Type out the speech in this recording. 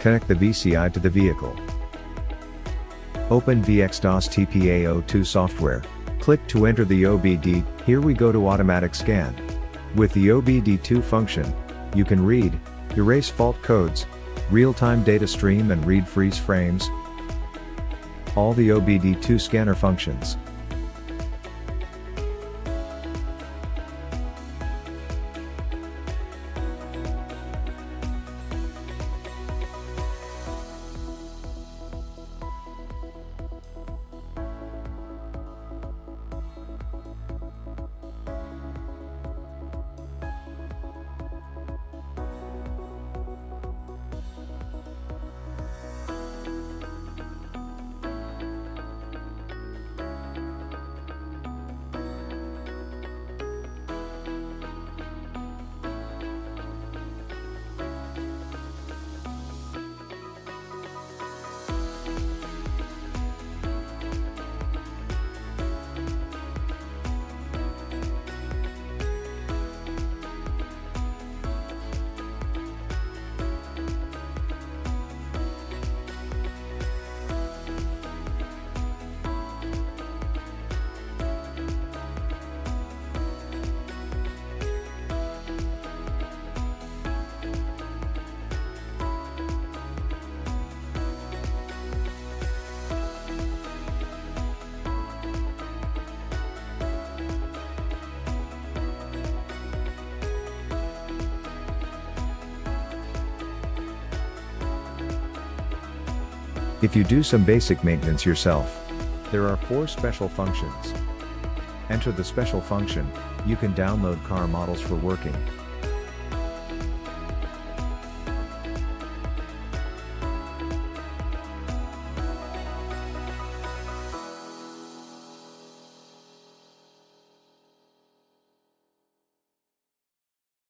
Connect the VCI to the vehicle. Open VXDAS TPA02 software. Click to enter the OBD. Here we go to automatic scan. With the OBD2 function, you can read, erase fault codes, real-time data stream and read freeze frames. All the OBD2 scanner functions. If you do some basic maintenance yourself, there are 4 special functions. Enter the special function. You can download car models for working.